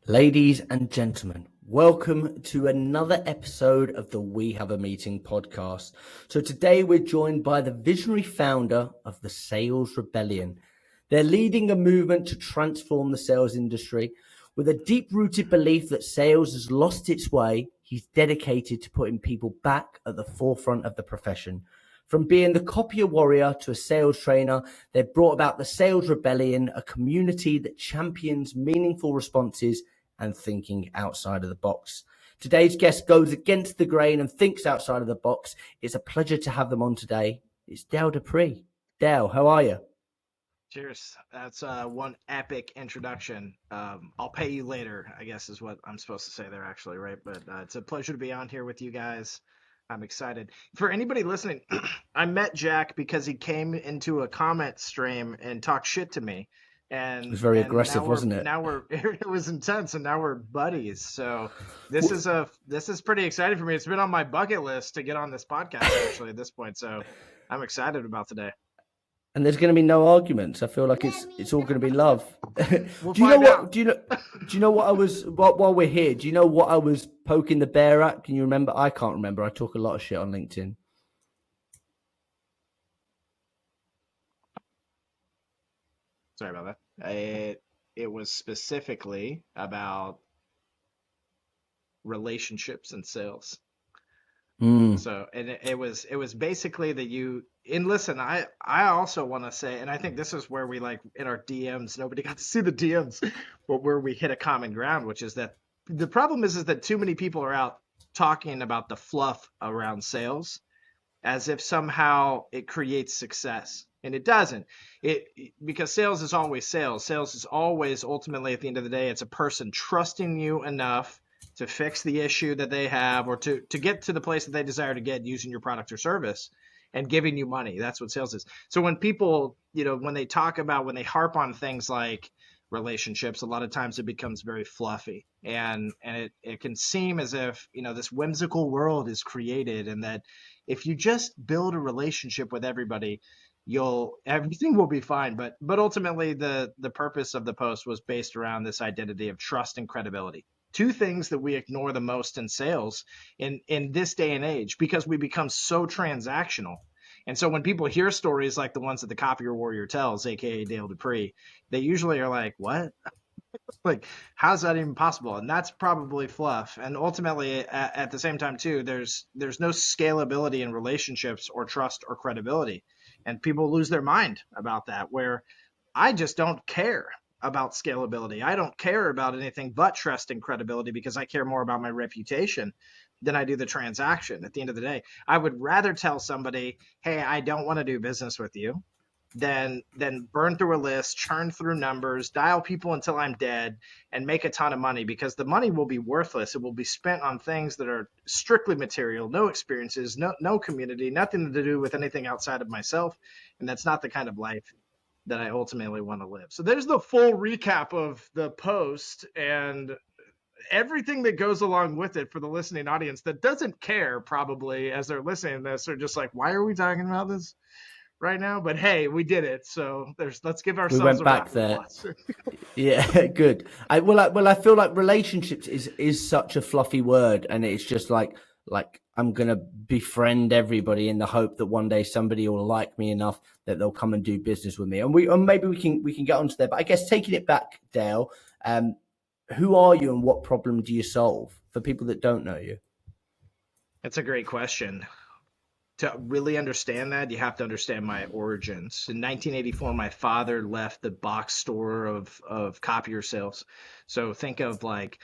Ladies and gentlemen, welcome to another episode of the We Have a Meeting podcast. So today we're joined by the visionary founder of the Sales Rebellion. They're leading a movement to transform the sales industry. With a deep-rooted belief that sales has lost its way, he's dedicated to putting people back at the forefront of the profession. From being the copier warrior to a sales trainer, they've brought about the Sales Rebellion, a community that champions meaningful responses and thinking outside of the box. Today's guest goes against the grain and thinks outside of the box. It's a pleasure to have them on today. It's Dale Dupree. Dale, how are you? Cheers. That's one epic introduction. I'll pay you later, I guess is what I'm supposed to say there, actually, right? But it's a pleasure to be on here with you guys. I'm excited. For anybody listening, I met Jack because he came into a comment stream and talked shit to me. It was very aggressive, now wasn't it? it was intense, and now we're buddies. So this is pretty exciting for me. It's been on my bucket list to get on this podcast actually at this point. So I'm excited about today. And there's going to be no arguments. I feel like it's all going to be love. We'll Do you know find what? out. Do you know what I was while we're here? Do you know what I was poking the bear at? Can you remember? I can't remember. I talk a lot of shit on LinkedIn. Sorry about that. It was specifically about relationships and sales. So, and it was basically that and listen, I also want to say, and I think this is where we, like, in our DMs, nobody got to see the DMs, but where we hit a common ground, which is that the problem is that too many people are out talking about the fluff around sales as if somehow it creates success. And it doesn't. Because sales is always sales. Sales is always, ultimately, at the end of the day, it's a person trusting you enough to fix the issue that they have, or to get to the place that they desire to get using your product or service, and giving you money. That's what sales is. So when people, when they harp on things like relationships, a lot of times it becomes very fluffy, and it can seem as if, this whimsical world is created, and that if you just build a relationship with everybody, everything will be fine. But ultimately, the purpose of the post was based around this identity of trust and credibility. Two things that we ignore the most in sales in this day and age, because we become so transactional. And so when people hear stories like the ones that the copier warrior tells, aka Dale Dupree, they usually are like, what? Like, how's that even possible? And that's probably fluff. And ultimately, at the same time too, there's no scalability in relationships or trust or credibility. And people lose their mind about that, where I just don't care about scalability. I don't care about anything but trust and credibility, because I care more about my reputation than I do the transaction. At the end of the day, I would rather tell somebody, hey, I don't want to do business with you, than burn through a list, churn through numbers, dial people until I'm dead, and make a ton of money, because the money will be worthless. It will be spent on things that are strictly material, no experiences, no community, nothing to do with anything outside of myself. And that's not the kind of life that I ultimately want to live. So there's the full recap of the post and everything that goes along with it for the listening audience that doesn't care, probably, as they're listening to this. They're just like, why are we talking about this right now? But hey, we did it. So let's give We ourselves went a round back of there. applause. Yeah, good. I feel like relationships is such a fluffy word, and it's just like I'm gonna befriend everybody in the hope that one day somebody will like me enough that they'll come and do business with me. And maybe we can get onto there. But I guess, taking it back, Dale, who are you and what problem do you solve for people that don't know you? That's a great question. To really understand that, you have to understand my origins. In 1984, my father left the box store of copier sales. So think of like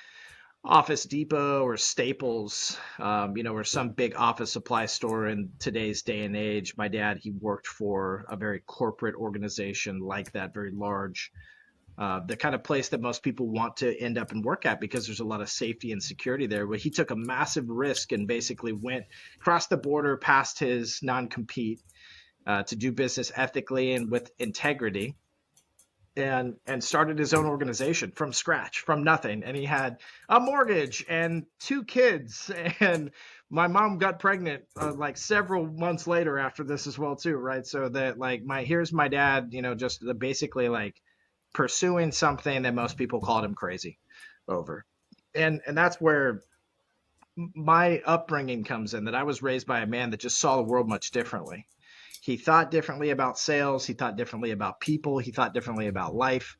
Office Depot or Staples, or some big office supply store in today's day and age. My dad, he worked for a very corporate organization like that, very large, the kind of place that most people want to end up and work at, because there's a lot of safety and security there. But he took a massive risk and basically went across the border past his non-compete, to do business ethically and with integrity, and started his own organization from scratch, from nothing. And he had a mortgage and two kids, and my mom got pregnant like several months later after this as well too, right? So that, like, here's my dad, just basically like pursuing something that most people called him crazy over. And that's where my upbringing comes in, that I was raised by a man that just saw the world much differently. He thought differently about sales. He thought differently about people. He thought differently about life.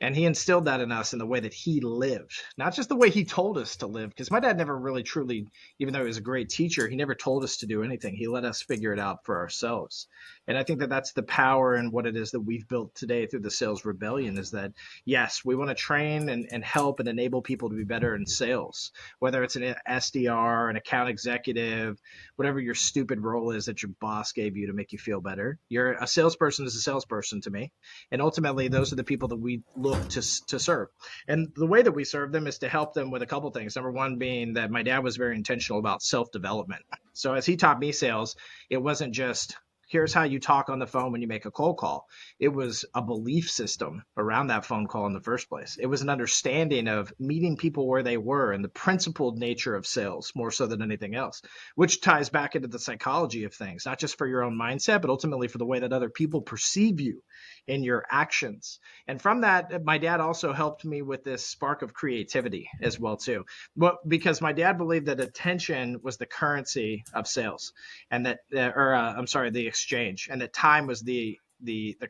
And he instilled that in us in the way that he lived, not just the way he told us to live. Because my dad never really truly, even though he was a great teacher, he never told us to do anything. He let us figure it out for ourselves. And I think that that's the power in what it is that we've built today through the sales rebellion, is that, yes, we want to train and help and enable people to be better in sales, whether it's an SDR, an account executive, whatever your stupid role is that your boss gave you to make you feel better. You're a salesperson is a salesperson to me. And ultimately, those are the people that we look to serve. And the way that we serve them is to help them with a couple things. Number one being that my dad was very intentional about self-development. So as he taught me sales, it wasn't just, here's how you talk on the phone when you make a cold call. It was a belief system around that phone call in the first place. It was an understanding of meeting people where they were and the principled nature of sales more so than anything else, which ties back into the psychology of things, not just for your own mindset, but ultimately for the way that other people perceive you in your actions. And from that, my dad also helped me with this spark of creativity as well too. Well, because my dad believed that attention was the currency of sales, and that, the exchange, and that time was the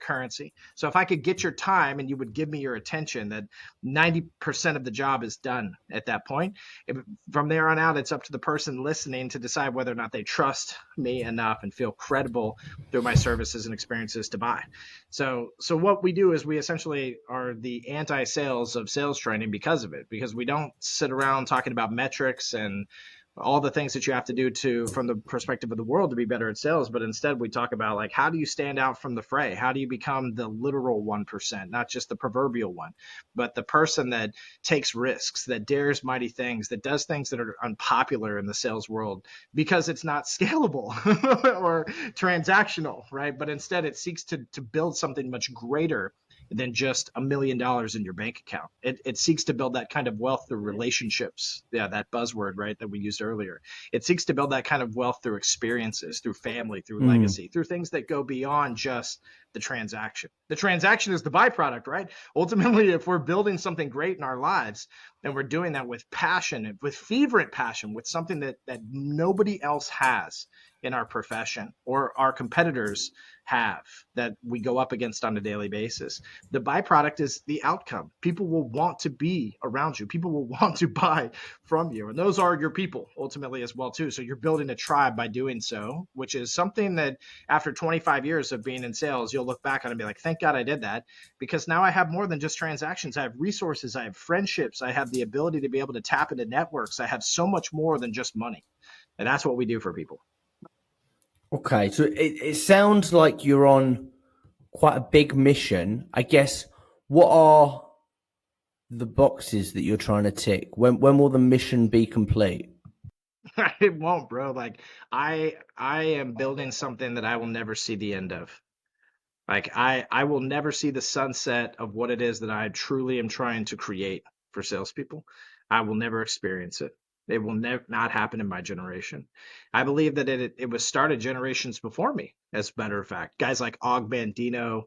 currency. So if I could get your time and you would give me your attention, that 90% of the job is done at that point. From there on out, it's up to the person listening to decide whether or not they trust me enough and feel credible through my services and experiences to buy. So what we do is we essentially are the anti-sales of sales training because of it, because we don't sit around talking about metrics and all the things that you have to do to, from the perspective of the world, to be better at sales. But instead we talk about, like, how do you stand out from the fray? How do you become the literal 1%, not just the proverbial one, but the person that takes risks, that dares mighty things, that does things that are unpopular in the sales world because it's not scalable or transactional, right? But instead it seeks to build something much greater than just $1 million in your bank account. It seeks to build that kind of wealth through relationships. Yeah, that buzzword, right, that we used earlier. It seeks to build that kind of wealth through experiences, through family, through legacy, through things that go beyond just the transaction. The transaction is the byproduct, right? Ultimately, if we're building something great in our lives, and we're doing that with passion, with fervent passion, with something that nobody else has in our profession or our competitors have, that we go up against on a daily basis, the byproduct is the outcome. People will want to be around you. People will want to buy from you. And those are your people ultimately as well too. So you're building a tribe by doing so, which is something that after 25 years of being in sales, you'll look back on and be like, thank God I did that, because now I have more than just transactions. I have resources, I have friendships, I have the ability to be able to tap into networks. I have so much more than just money. And that's what we do for people. Okay, so it sounds like you're on quite a big mission. I guess, what are the boxes that you're trying to tick? When will the mission be complete? It won't, bro. Like, I am building something that I will never see the end of. Like, I will never see the sunset of what it is that I truly am trying to create for salespeople. I will never experience it. It will never not happen in my generation. I believe that it was started generations before me, as a matter of fact. Guys like Og Mandino,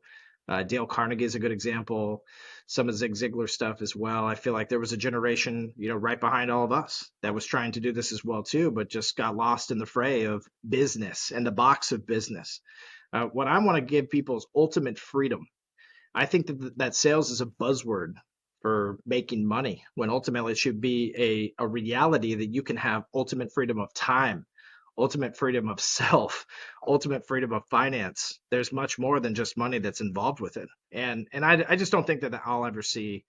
Dale Carnegie is a good example. Some of Zig Ziglar stuff as well. I feel like there was a generation, right behind all of us that was trying to do this as well too, but just got lost in the fray of business and the box of business. What I want to give people is ultimate freedom. I think that sales is a buzzword for making money, when ultimately it should be a reality that you can have ultimate freedom of time, ultimate freedom of self, ultimate freedom of finance. There's much more than just money that's involved with it. And I just don't think that I'll ever see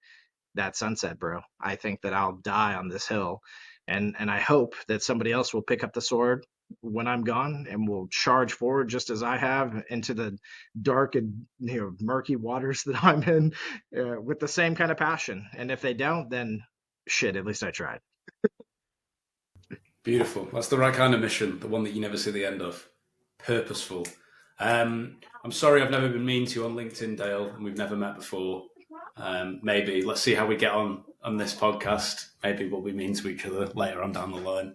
that sunset, bro. I think that I'll die on this hill. And I hope that somebody else will pick up the sword when I'm gone and will charge forward just as I have into the dark and murky waters that I'm in, with the same kind of passion. And if they don't, then shit, at least I tried. Beautiful. That's the right kind of mission, the one that you never see the end of. Purposeful. I'm sorry I've never been mean to you on LinkedIn, Dale, and we've never met before. Maybe let's see how we get on this podcast. Maybe we'll be mean to each other later on down the line.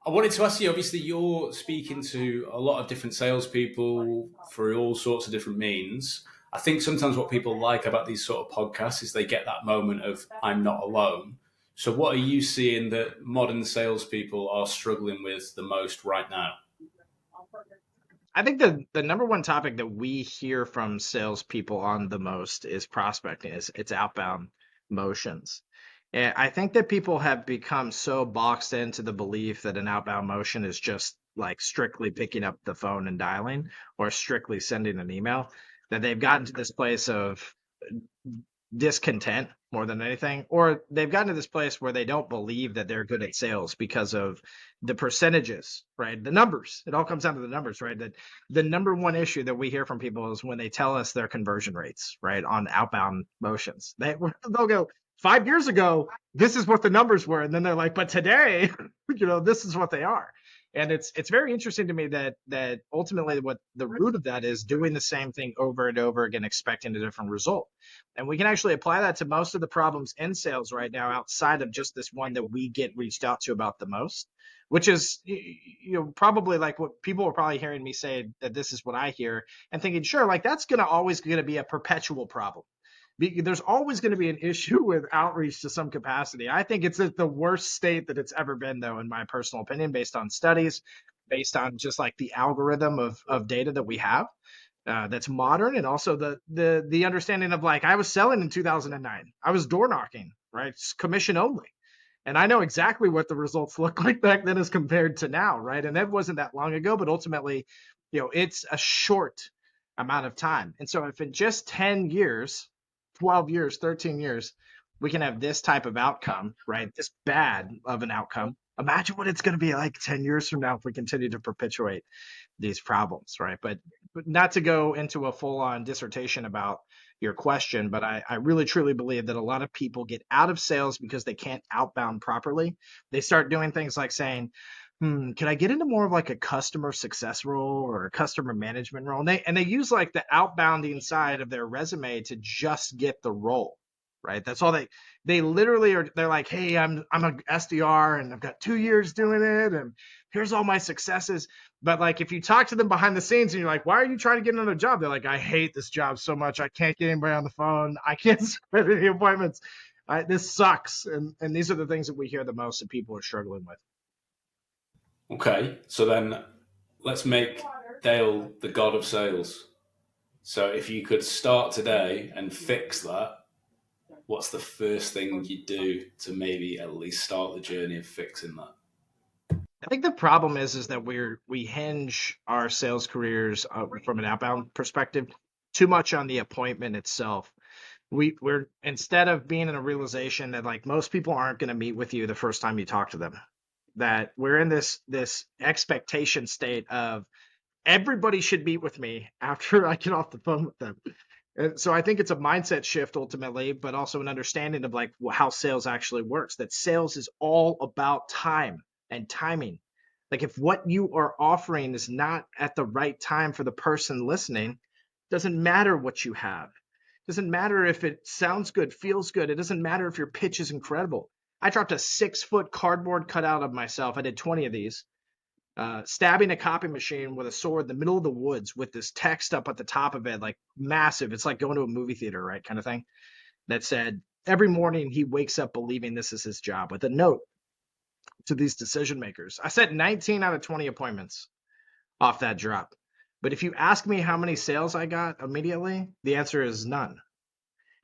I wanted to ask you, obviously you're speaking to a lot of different salespeople for all sorts of different means. I think sometimes what people like about these sort of podcasts is they get that moment of I'm not alone. So what are you seeing that modern salespeople are struggling with the most right now? I think the number one topic that we hear from salespeople on the most is prospecting. It's outbound motions. And I think that people have become so boxed into the belief that an outbound motion is just like strictly picking up the phone and dialing or strictly sending an email, that they've gotten to this place of discontent more than anything, or they've gotten to this place where they don't believe that they're good at sales because of the percentages, right? The numbers. It all comes down to the numbers, right? That the number one issue that we hear from people is when they tell us their conversion rates, right, on outbound motions. They'll go, 5 years ago, this is what the numbers were, and then they're like, but today, this is what they are. And it's very interesting to me that ultimately what the root of that is doing the same thing over and over again, expecting a different result. And we can actually apply that to most of the problems in sales right now, outside of just this one that we get reached out to about the most, which is, probably like what people are probably hearing me say, that this is what I hear and thinking, sure, like that's always going to be a perpetual problem. There's always going to be an issue with outreach to some capacity. I think it's at the worst state that it's ever been, though, in my personal opinion, based on studies, based on just like the algorithm of data that we have. That's modern, and also the understanding of, like, I was selling in 2009. I was door knocking, right? It's commission only. And I know exactly what the results look like back then as compared to now, right? And that wasn't that long ago, but ultimately, it's a short amount of time. And so if in just 10 years, 12 years, 13 years, we can have this type of outcome, right? This bad of an outcome. Imagine what it's going to be like 10 years from now if we continue to perpetuate these problems, right? But not to go into a full-on dissertation about your question, but I really truly believe that a lot of people get out of sales because they can't outbound properly. They start doing things like saying, can I get into more of like a customer success role or a customer management role? And they use like the outbounding side of their resume to just get the role, right? That's all they literally are. They're like, hey, I'm a SDR and I've got 2 years doing it, and here's all my successes. But like, if you talk to them behind the scenes and you're like, why are you trying to get another job? They're like, I hate this job so much. I can't get anybody on the phone. I can't set any appointments. This sucks. And these are the things that we hear the most that people are struggling with. Okay, so then let's make Dale the god of sales. So if you could start today and fix that, what's the first thing you do to maybe at least start the journey of fixing that? I think the problem is that we hinge our sales careers from an outbound perspective too much on the appointment itself. We're instead of being in a realization that, like, most people aren't going to meet with you the first time you talk to them, that we're in this expectation state of everybody should meet with me after I get off the phone with them. And so I think it's a mindset shift ultimately, but also an understanding of like how sales actually works, that sales is all about time and timing. Like, if what you are offering is not at the right time for the person listening, doesn't matter what you have. Doesn't matter if it sounds good, feels good. It doesn't matter if your pitch is incredible. I dropped a 6-foot cardboard cutout of myself. I did 20 of these, stabbing a copy machine with a sword in the middle of the woods with this text up at the top of it, like massive. It's like going to a movie theater, right? Kind of thing. That said, every morning he wakes up believing this is his job, with a note to these decision makers. I set 19 out of 20 appointments off that drop. But if you ask me how many sales I got immediately, the answer is none.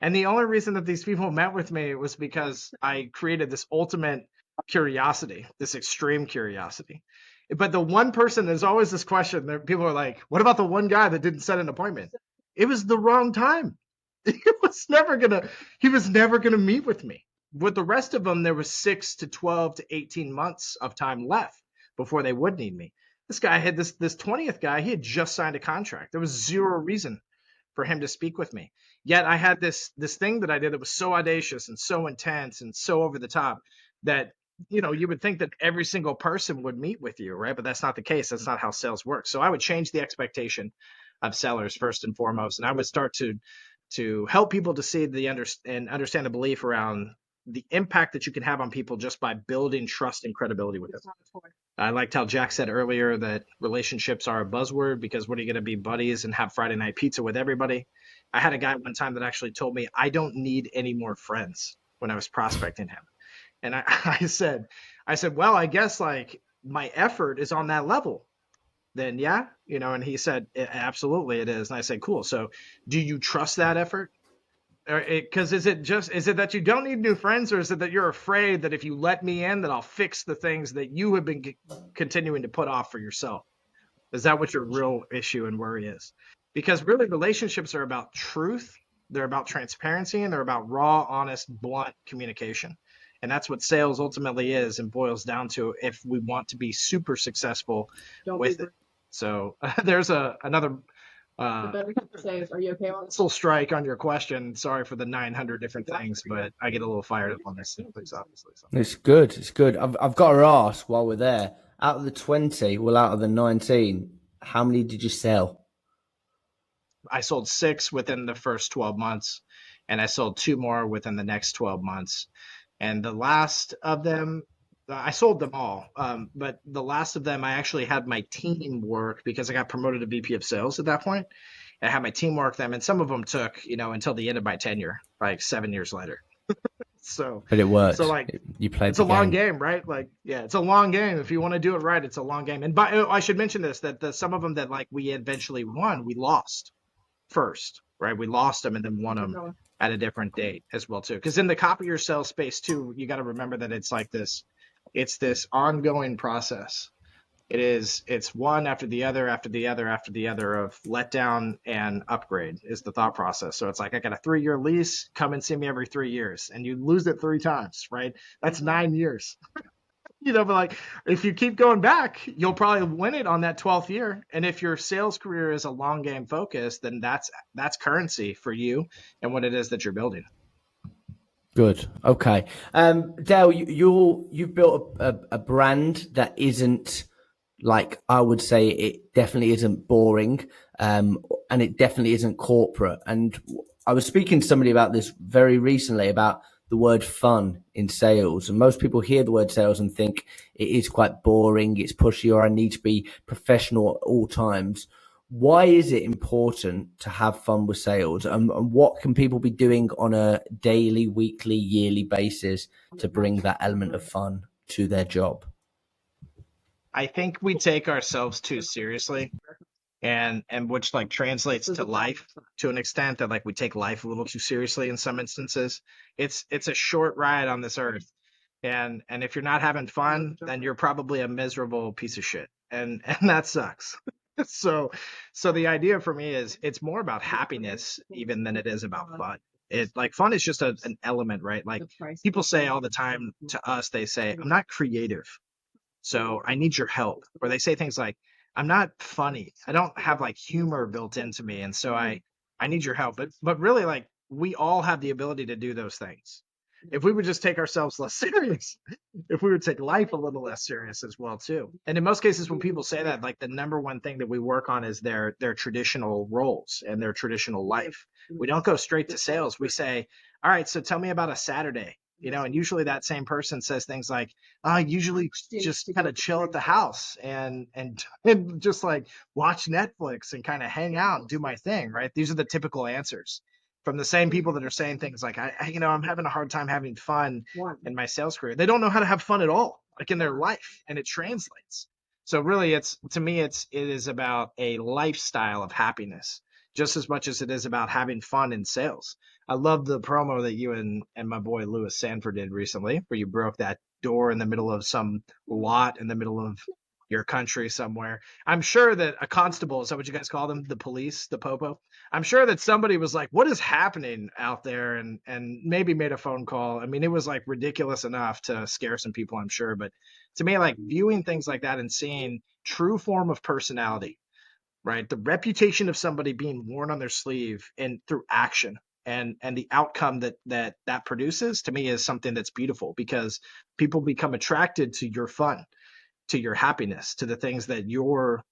And the only reason that these people met with me was because I created this ultimate curiosity, this extreme curiosity. But the one person, there's always this question that people are like, what about the one guy that didn't set an appointment? It was the wrong time. He was never gonna meet with me. With the rest of them, there was 6 to 12 to 18 months of time left before they would need me. This guy had this 20th guy, he had just signed a contract. There was zero reason for him to speak with me. Yet I had this thing that I did that was so audacious and so intense and so over the top that, you would think that every single person would meet with you, right? But that's not the case. That's not how sales works. So I would change the expectation of sellers first and foremost, and I would start to help people to see and understand the belief around the impact that you can have on people just by building trust and credibility with them. I liked how Jack said earlier that relationships are a buzzword, because what are you going to be, buddies and have Friday night pizza with everybody? I had a guy one time that actually told me I don't need any more friends when I was prospecting him. And I said, well, I guess like my effort is on that level. Then yeah, and he said, absolutely it is. And I said, cool. So do you trust that effort? Because is it that you don't need new friends, or is it that you're afraid that if you let me in, that I'll fix the things that you have been continuing to put off for yourself? Is that what your real issue and worry is? Because really, relationships are about truth, they're about transparency, and they're about raw, honest, blunt communication. And that's what sales ultimately is and boils down to if we want to be super successful with it. So there's another are you okay with this? Strike on your question. Sorry for the 900 different things, but I get a little fired up on this things, obviously. So. It's good. It's good. I've got to ask while we're there, out of the 20, out of the 19, how many did you sell? I sold 6 within the first 12 months, and I sold 2 more within the next 12 months. And the last of them, I sold them all. But the last of them, I actually had my team work because I got promoted to VP of sales at that point. I had my team work them, and some of them took, until the end of my tenure, like 7 years later. But it worked. So like you played. It's a long game, right? Like, yeah, it's a long game. If you want to do it right, it's a long game. And I should mention this, that some of them that like we eventually won, we lost first, right? We lost them and then won them at a different date as well too. Because in the copy your sales space too, you got to remember that it's like this ongoing process. It's one after the other after the other after the other of letdown and upgrade is the thought process. So it's like I got a 3-year lease, come and see me every 3 years, and you lose it 3 times, right? That's 9 years. But like if you keep going back, you'll probably win it on that 12th year. And if your sales career is a long game focus, then that's currency for you and what it is that you're building. Good. Okay. Dale, you've built a brand that isn't, like, I would say it definitely isn't boring, and it definitely isn't corporate. And I was speaking to somebody about this very recently about the word fun in sales. And most people hear the word sales and think it is quite boring, it's pushy, or I need to be professional at all times. Why is it important to have fun with sales, and what can people be doing on a daily, weekly, yearly basis to bring that element of fun to their job? I think we take ourselves too seriously, and which like translates to life to an extent, that like we take life a little too seriously in some instances. It's a short ride on this earth, and if you're not having fun, then you're probably a miserable piece of shit, and that sucks. So the idea for me is it's more about happiness even than it is about fun. It like fun is just an element, right? Like people say all the time to us, they say, I'm not creative, so I need your help. Or they say things like, I'm not funny, I don't have like humor built into me, and so I need your help. But really, like, we all have the ability to do those things if we would just take ourselves less serious, if we would take life a little less serious as well too. And in most cases, when people say that, like the number one thing that we work on is their traditional roles and their traditional life. We don't go straight to sales. We say, all right, so tell me about a Saturday. And usually that same person says things like, I usually just kind of chill at the house and just like watch Netflix and kind of hang out and do my thing, right? These are the typical answers from the same people that are saying things like, I'm having a hard time having fun in my sales career. They don't know how to have fun at all, like in their life, and it translates. So really, to me, it is about a lifestyle of happiness just as much as it is about having fun in sales. I love the promo that you and my boy Louis Sanford did recently, where you broke that door in the middle of some lot in the middle of your country somewhere. I'm sure that a constable, is that what you guys call them? The police, the popo? I'm sure that somebody was like, what is happening out there? And maybe made a phone call. I mean, it was like ridiculous enough to scare some people, I'm sure. But to me, like viewing things like that and seeing true form of personality, right? The reputation of somebody being worn on their sleeve and through action, and the outcome that produces, to me, is something that's beautiful, because people become attracted to your fun, to your happiness, to the things that you're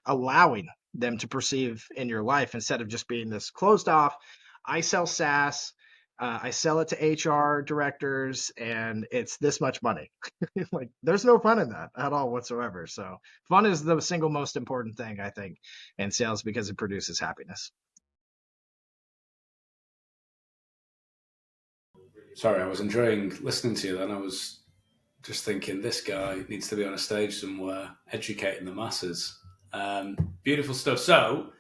allowing them to perceive in your life, instead of just being this closed off, I sell SaaS, I sell it to HR directors, and it's this much money. Like, there's no fun in that at all whatsoever. So fun is the single most important thing, I think, in sales, because it produces happiness. Sorry, I was enjoying listening to you then. I was just thinking this guy needs to be on a stage somewhere educating the masses. Beautiful stuff. So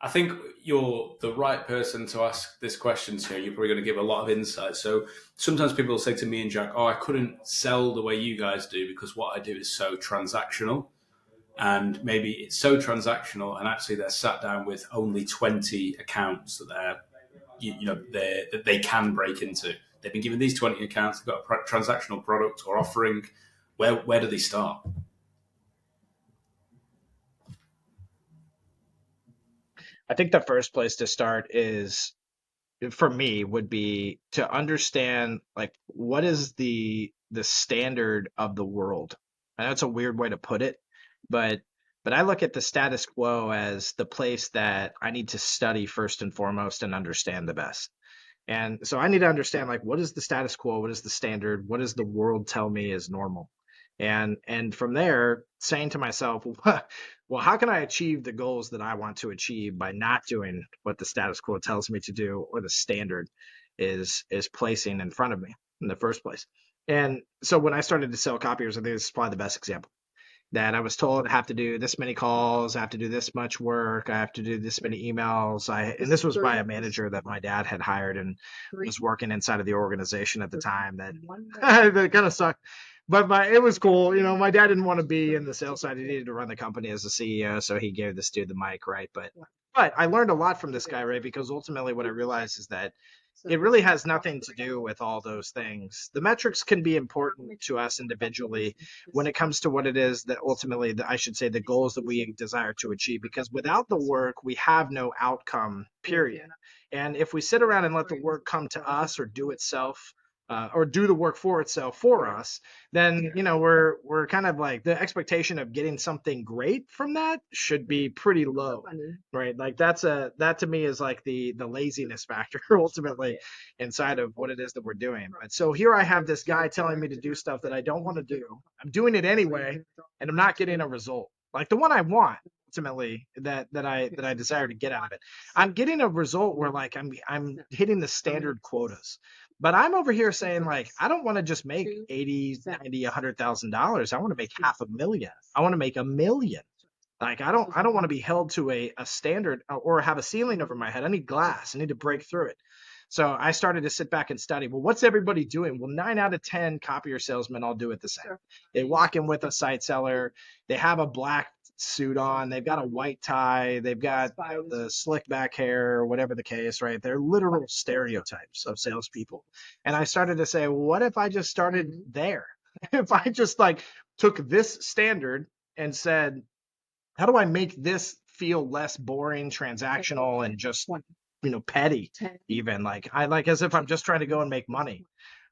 I think you're the right person to ask this question to. You're probably going to give a lot of insight. So sometimes people will say to me and Jack, oh, I couldn't sell the way you guys do because what I do is so transactional. And maybe it's so transactional and actually they're sat down with only 20 accounts that that they can break into. They've been given these 20 accounts, they've got a transactional product or offering. Where do they start? I think the first place to start is, for me, would be to understand like what is the standard of the world. And that's a weird way to put it, but I look at the status quo as the place that I need to study first and foremost and understand the best. And so I need to understand like what is the status quo, what is the standard, what does the world tell me is normal? And from there, saying to myself, well, how can I achieve the goals that I want to achieve by not doing what the status quo tells me to do or the standard is placing in front of me in the first place? And so when I started to sell copiers, I think this is probably the best example, that I was told I have to do this many calls, I have to do this much work, I have to do this many emails. And this was by a manager that my dad had hired and was working inside of the organization at the time. That that kind of sucked. But it was cool. You know, my dad didn't want to be in the sales side. He needed to run the company as a CEO, so he gave this dude the mic, right? But I learned a lot from this guy, right? Because ultimately what I realized is that it really has nothing to do with all those things. The metrics can be important to us individually when it comes to what it is that ultimately, I should say, the goals that we desire to achieve, because without the work, we have no outcome, period. And if we sit around and let the work come to us or do itself, or do the work for itself for us, then we're kind of like, the expectation of getting something great from that should be pretty low, right? Like that to me is like the laziness factor ultimately inside of what it is that we're doing. But so here I have this guy telling me to do stuff that I don't want to do. I'm doing it anyway, and I'm not getting a result like the one I want ultimately, that I desire to get out of it. I'm getting a result where like I'm hitting the standard quotas. But I'm over here saying like, I don't want to just make 80, 90, $100,000. I want to make $500,000. I want to make $1 million. Like I don't want to be held to a standard or have a ceiling over my head. I need glass. I need to break through it. So I started to sit back and study. Well, what's everybody doing? Well, 9 out of 10 copier salesmen all do it the same. They walk in with a site seller. They have a black suit on. They've got a white tie. They've got the slick back hair, whatever the case, right? They're literal stereotypes of salespeople. And I started to say, well, what if I just started there? If I just like took this standard and said, how do I make this feel less boring, transactional, and just petty, even like as if I'm just trying to go and make money.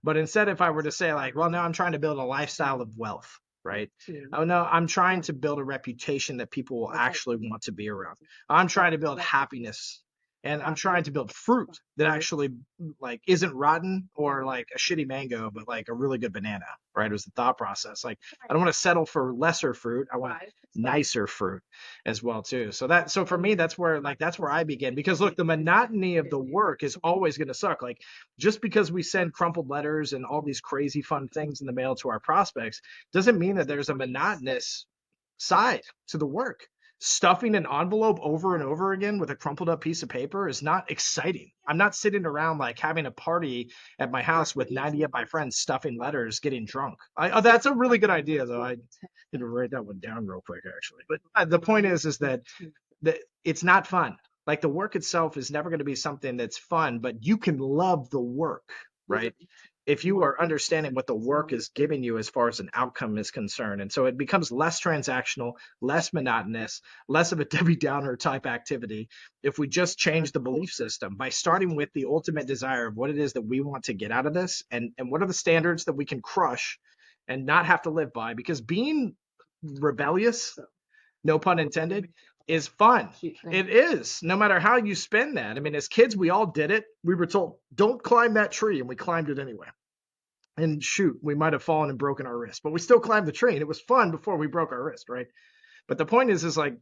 But instead, if I were to say like, well, no, I'm trying to build a lifestyle of wealth, right? Oh no, I'm trying to build a reputation that people will actually want to be around. I'm trying to build happiness, and I'm trying to build fruit that actually like isn't rotten or like a shitty mango, but like a really good banana, right? It was the thought process. Like I don't want to settle for lesser fruit. I want nicer fruit as well too. So for me, that's where I begin, because look, the monotony of the work is always going to suck. Like just because we send crumpled letters and all these crazy fun things in the mail to our prospects doesn't mean that there's a monotonous side to the work. Stuffing an envelope over and over again with a crumpled up piece of paper is not exciting. I'm not sitting around like having a party at my house with 90 of my friends stuffing letters, getting drunk. That's a really good idea, though. I need to write that one down real quick, actually. But the point is that it's not fun. Like the work itself is never going to be something that's fun, but you can love the work, right? If you are understanding what the work is giving you as far as an outcome is concerned. And so it becomes less transactional, less monotonous, less of a Debbie Downer type activity if we just change the belief system by starting with the ultimate desire of what it is that we want to get out of this, and what are the standards that we can crush and not have to live by. Because being rebellious, no pun intended, is fun. It is, no matter how you spin that. I mean, as kids, we all did it. We were told, don't climb that tree, and we climbed it anyway. And shoot, we might have fallen and broken our wrist, but we still climbed the tree, and it was fun before we broke our wrist, right? But the point is like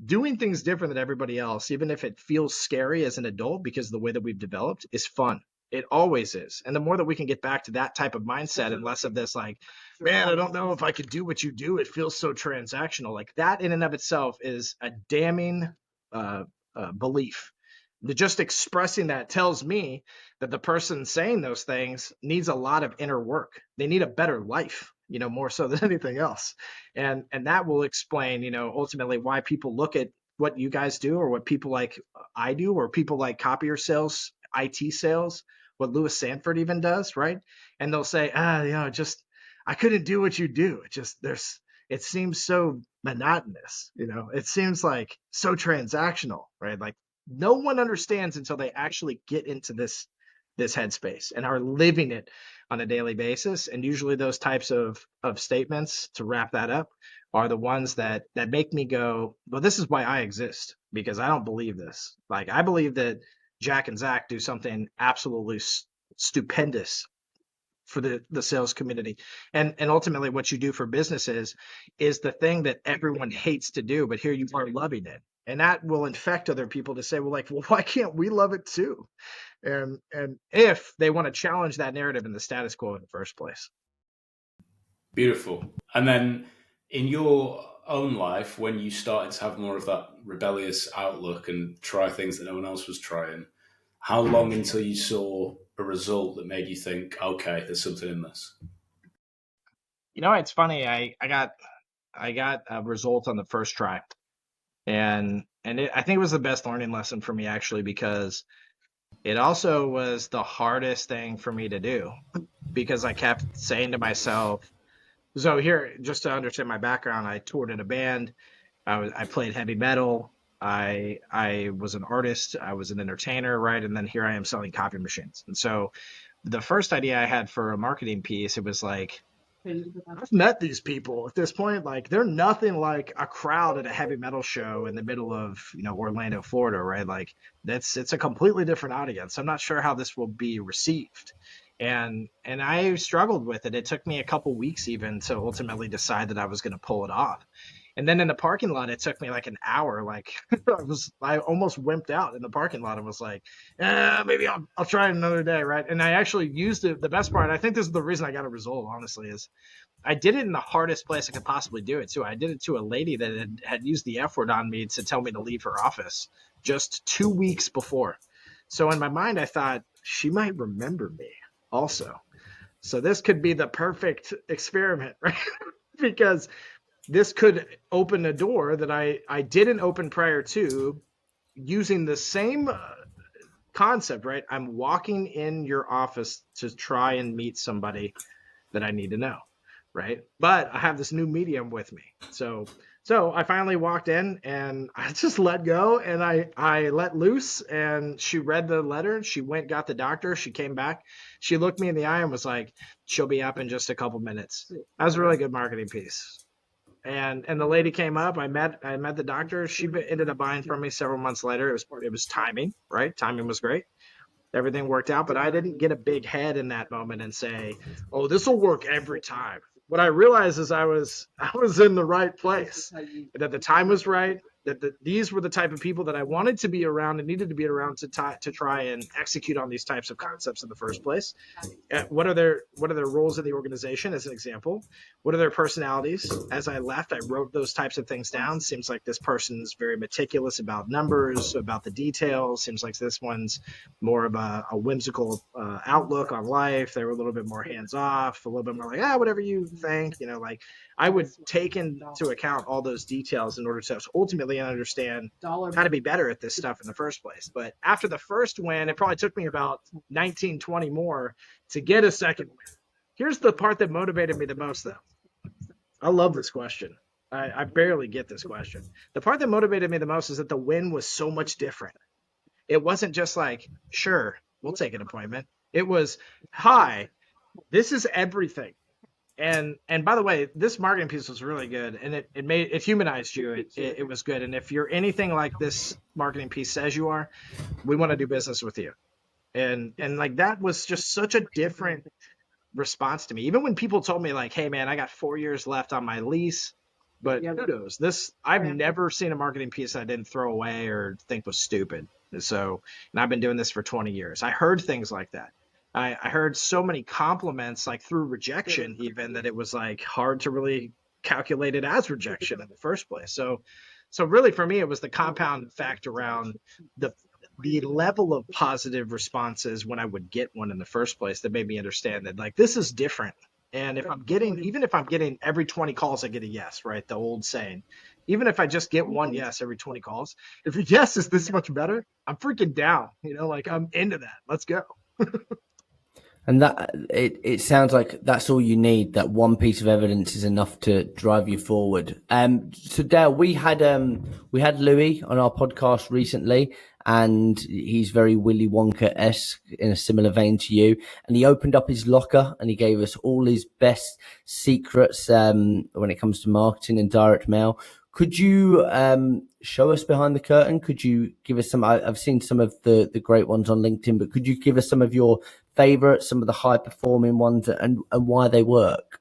doing things different than everybody else, even if it feels scary as an adult, because the way that we've developed is fun. It always is. And the more that we can get back to that type of mindset and less of this like, man, I don't know if I could do what you do. It feels so transactional. Like that in and of itself is a damning belief. Just expressing that tells me that the person saying those things needs a lot of inner work. They need a better life, more so than anything else. And that will explain, ultimately why people look at what you guys do or what people like I do or people like copier sales, IT sales, what Louis Sanford even does, right? And they'll say, just I couldn't do what you do. It seems so monotonous, it seems like so transactional, right? Like no one understands until they actually get into this headspace and are living it on a daily basis. And usually those types of statements, to wrap that up, are the ones that make me go, well, this is why I exist, because I don't believe this. Like I believe that Jack and Zach do something absolutely stupendous for the sales community. And ultimately what you do for businesses is the thing that everyone hates to do, but here you are loving it. And that will infect other people to say, well, why can't we love it too? And if they want to challenge that narrative in the status quo in the first place. Beautiful. And then in your own life, when you started to have more of that rebellious outlook and try things that no one else was trying, how long until you saw a result that made you think, okay, there's something in this? It's funny. I got a result on the first try, and I think it was the best learning lesson for me, actually, because it also was the hardest thing for me to do, because I kept saying to myself, so here, just to understand my background, I toured in a band. I played heavy metal. I was an artist. I was an entertainer, right? And then here I am selling copy machines. And so the first idea I had for a marketing piece, it was like, I've met these people at this point. Like they're nothing like a crowd at a heavy metal show in the middle of, Orlando, Florida, right? Like it's a completely different audience. I'm not sure how this will be received. And I struggled with it. It took me a couple weeks even to ultimately decide that I was going to pull it off. And then in the parking lot, it took me like an hour. Like I almost wimped out in the parking lot and was like, maybe I'll try it another day, right? And I actually used it. The best part, I think this is the reason I got a result, honestly, is I did it in the hardest place I could possibly do it too. I did it to a lady that had used the F word on me to tell me to leave her office just 2 weeks before. So in my mind, I thought she might remember me also. So this could be the perfect experiment, right? Because this could open a door that I didn't open prior to, using the same concept, right? I'm walking in your office to try and meet somebody that I need to know, right? But I have this new medium with me. So I finally walked in and I just let go and I let loose, and she read the letter. She went, got the doctor. She came back. She looked me in the eye and was like, she'll be up in just a couple minutes. That was a really good marketing piece. And the lady came up. I met the doctor. She ended up buying from me several months later. It was timing, right? Timing was great. Everything worked out, but I didn't get a big head in that moment and say, "Oh, this will work every time." What I realized is I was in the right place, that the time was right, that these were the type of people that I wanted to be around and needed to be around to try and execute on these types of concepts in the first place. What are their roles in the organization, as an example? What are their personalities? As I left, I wrote those types of things down. Seems like this person's very meticulous about numbers, about the details. Seems like this one's more of a whimsical outlook on life. They were a little bit more hands off, a little bit more like, whatever you think, like I would take into account all those details in order to ultimately understand how to be better at this stuff in the first place. But after the first win, it probably took me about 19, 20 more to get a second win. Here's the part that motivated me the most, though. I love this question. I barely get this question. The part that motivated me the most is that the win was so much different. It wasn't just like, sure, we'll take an appointment. It was, hi, this is everything. And by the way, this marketing piece was really good, and it humanized you. It was good. And if you're anything like this marketing piece says you are, we want to do business with you. And like that was just such a different response to me. Even when people told me like, hey man, I got 4 years left on my lease, but kudos. I've never seen a marketing piece I didn't throw away or think was stupid. So, and I've been doing this for 20 years. I heard things like that. I heard so many compliments, like through rejection, even that it was like hard to really calculate it as rejection in the first place. So really for me, it was the compound effect around the level of positive responses when I would get one in the first place that made me understand that like this is different. And even if I'm getting every 20 calls, I get a yes, right? The old saying, even if I just get one yes every 20 calls, if your yes is this much better, I'm freaking down, like I'm into that. Let's go. And that it sounds like that's all you need. That one piece of evidence is enough to drive you forward. So Dale, we had Louis on our podcast recently, and he's very Willy Wonka-esque in a similar vein to you. And he opened up his locker and he gave us all his best secrets when it comes to marketing and direct mail. Could you show us behind the curtain? Could you give us some? I've seen some of the great ones on LinkedIn, but could you give us some of your favorites, some of the high performing ones, and why they work?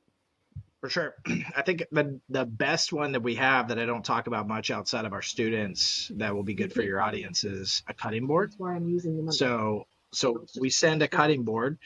For sure. I think the best one that we have that I don't talk about much outside of our students that will be good for your audience is a cutting board. That's why I'm using the money. So we send a cutting board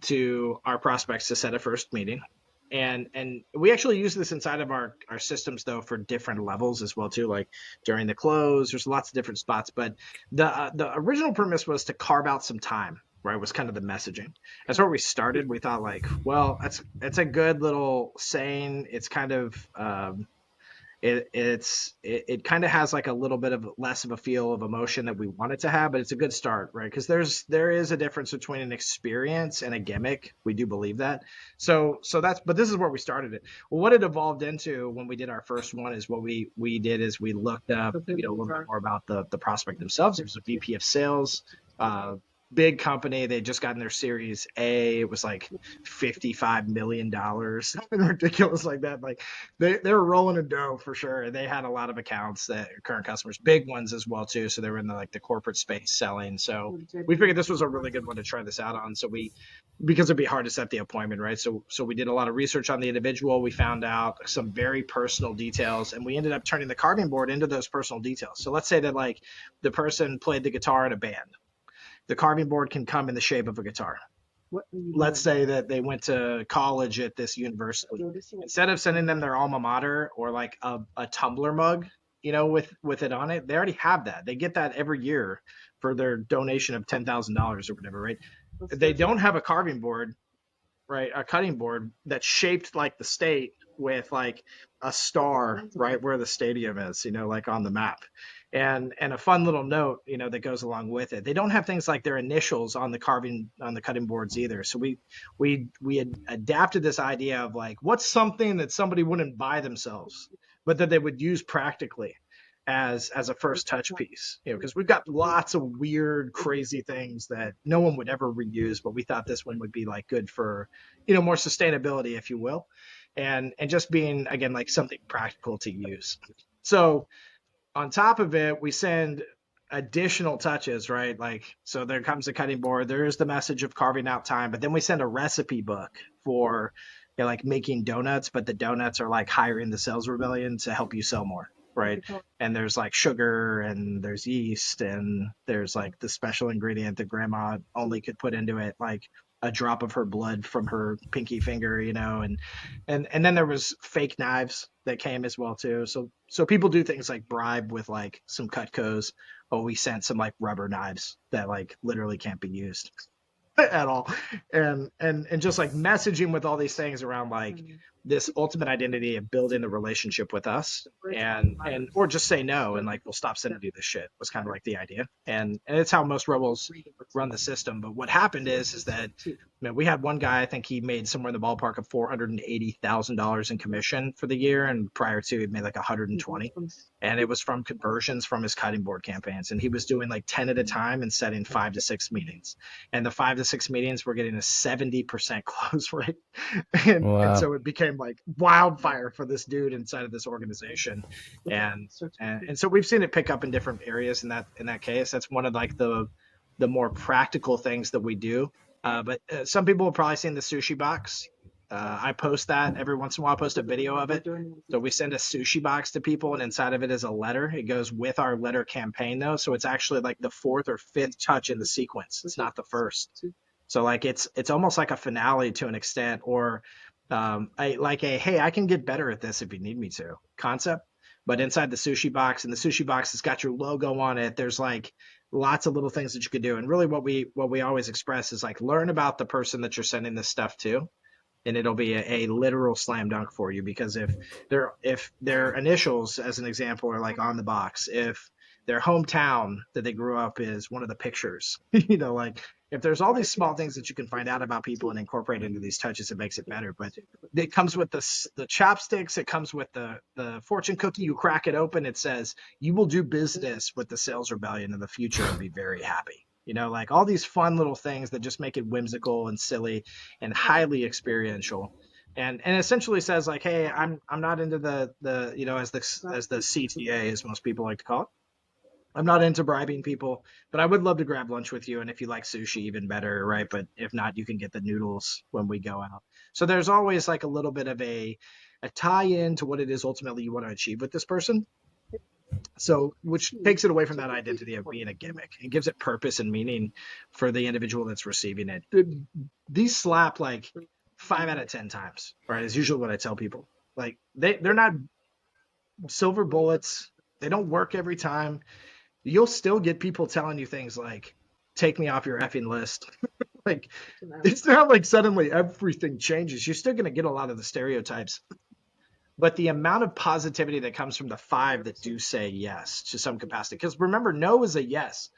to our prospects to set a first meeting. And we actually use this inside of our systems though for different levels as well too, like during the close, there's lots of different spots. But the original premise was to carve out some time, right? Was kind of the messaging. That's where we started. We thought like, well, that's a good little saying. It's kind of it kind of has like a little bit of less of a feel of emotion that we want it to have, but it's a good start, right? Because there is a difference between an experience and a gimmick. We do believe that. So but this is where we started it. Well, what it evolved into when we did our first one is what we did is we looked up, a little bit more about the prospect themselves. It was a VP of sales, big company. They just gotten their Series A. It was like $55 million, something ridiculous like that. Like they were rolling in dough for sure. They had a lot of accounts that are current customers, big ones as well too. So they were in the corporate space selling. So we figured this was a really good one to try this out on. So because it'd be hard to set the appointment, right? So we did a lot of research on the individual. We found out some very personal details, and we ended up turning the carving board into those personal details. So let's say that like the person played the guitar in a band. The carving board can come in the shape of a guitar. Let's say that they went to college at this university. Instead of sending them their alma mater or like a tumbler mug, with it on it, they already have that. They get that every year for their donation of $10,000 or whatever, right? They don't have a carving board, right? A cutting board that's shaped like the state with like a star right where the stadium is, like on the map. And a fun little note, that goes along with it. They don't have things like their initials on the cutting boards either. So we had adapted this idea of like, what's something that somebody wouldn't buy themselves, but that they would use practically as a first touch piece, because we've got lots of weird, crazy things that no one would ever reuse, but we thought this one would be like good for, more sustainability, if you will, and just being again like something practical to use. So on top of it, we send additional touches, right? Like, so there comes the cutting board, there's the message of carving out time, but then we send a recipe book for like making donuts, but the donuts are like higher in the sales rebellion to help you sell more, right? And there's like sugar and there's yeast and there's like the special ingredient that grandma only could put into it, like a drop of her blood from her pinky finger, and then there was fake knives that came as well too. So people do things like bribe with like some Cutcos. Oh, we sent some like rubber knives that like literally can't be used at all, and just like messaging with all these things around like this ultimate identity of building the relationship with us, and or just say no and like we'll stop sending you this shit was kind of like the idea, and it's how most rebels run the system. But what happened is that we had one guy, I think he made somewhere in the ballpark of $480,000 in commission for the year, and prior to he made like 120, and it was from conversions from his cutting board campaigns, and he was doing like 10 at a time and setting 5 to 6 meetings, and the 5 to 6 meetings were getting a 70% close rate. And so it became like wildfire for this dude inside of this organization, and so we've seen it pick up in different areas in that case. That's one of like the more practical things that we do. But some people have probably seen the sushi box. I post that every once in a while. I post a video of it. So we send a sushi box to people, and inside of it is a letter. It goes with our letter campaign, though. So it's actually like the 4th or 5th touch in the sequence. It's not the first. So like it's almost like a finale to an extent, or hey, I can get better at this if you need me to concept. But inside the sushi box, and the sushi box has got your logo on it. There's like lots of little things that you could do. And really what we always express is like, learn about the person that you're sending this stuff to, and it'll be a literal slam dunk for you. Because if their initials, as an example, are like on the box, if their hometown that they grew up is one of the pictures, like if there's all these small things that you can find out about people and incorporate into these touches, it makes it better. But it comes with the chopsticks. It comes with the fortune cookie. You crack it open. It says, you will do business with the Sales Rebellion in the future and be very happy. Like all these fun little things that just make it whimsical and silly and highly experiential. And essentially says like, hey, I'm not into the as the CTA, as most people like to call it. I'm not into bribing people, but I would love to grab lunch with you. And if you like sushi, even better, right? But if not, you can get the noodles when we go out. So there's always like a little bit of a tie-in to what it is ultimately you want to achieve with this person. So, which takes it away from that identity of being a gimmick and gives it purpose and meaning for the individual that's receiving it. These slap like 5 out of 10 times, right? Is usually what I tell people. Like they're not silver bullets. They don't work every time. You'll still get people telling you things like, take me off your effing list. Like, it's not like suddenly everything changes. You're still going to get a lot of the stereotypes. But the amount of positivity that comes from the 5 that do say yes to some capacity, because remember, no is a yes.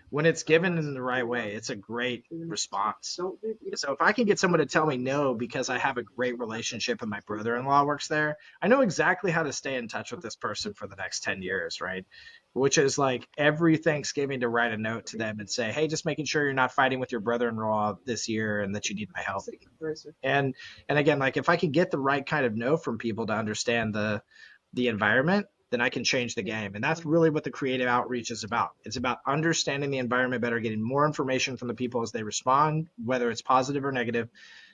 When it's given in the right way, it's a great response. So if I can get someone to tell me no because I have a great relationship and my brother-in-law works there, I know exactly how to stay in touch with this person for the next 10 years, right? Which is like every Thanksgiving to write a note to them and say, hey, just making sure you're not fighting with your brother-in-law this year and that you need my help. And again, like if I can get the right kind of no from people to understand the environment, then I can change the game. And that's really what the creative outreach is about. It's about understanding the environment better, getting more information from the people as they respond, whether it's positive or negative,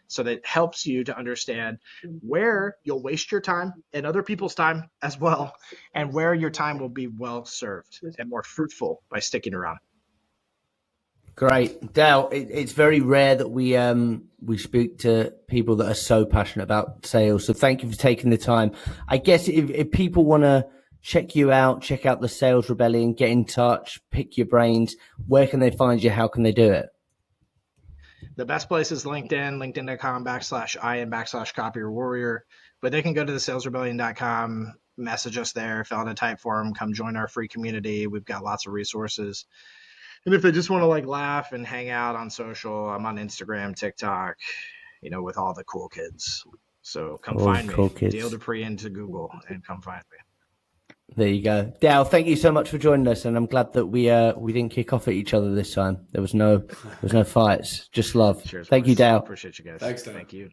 so that it helps you to understand where you'll waste your time and other people's time as well, and where your time will be well served and more fruitful by sticking around. Great, Dale. It's very rare that we speak to people that are so passionate about sales. So thank you for taking the time. I guess if people want to check you out, check out the Sales Rebellion, get in touch, pick your brains, where can they find you? How can they do it? The best place is LinkedIn, linkedin.com/IN/copy warrior. But they can go to the salesrebellion.com, message us there, fill out a type form, come join our free community. We've got lots of resources. And if they just want to like laugh and hang out on social, I'm on Instagram, TikTok, with all the cool kids. So come find me. Dale Dupree into Google and come find me. There you go. Dale, thank you so much for joining us, and I'm glad that we didn't kick off at each other this time. There was no fights, just love. Cheers, thank boys. you, Dale. Appreciate you guys. Thanks, Dale. Thank you.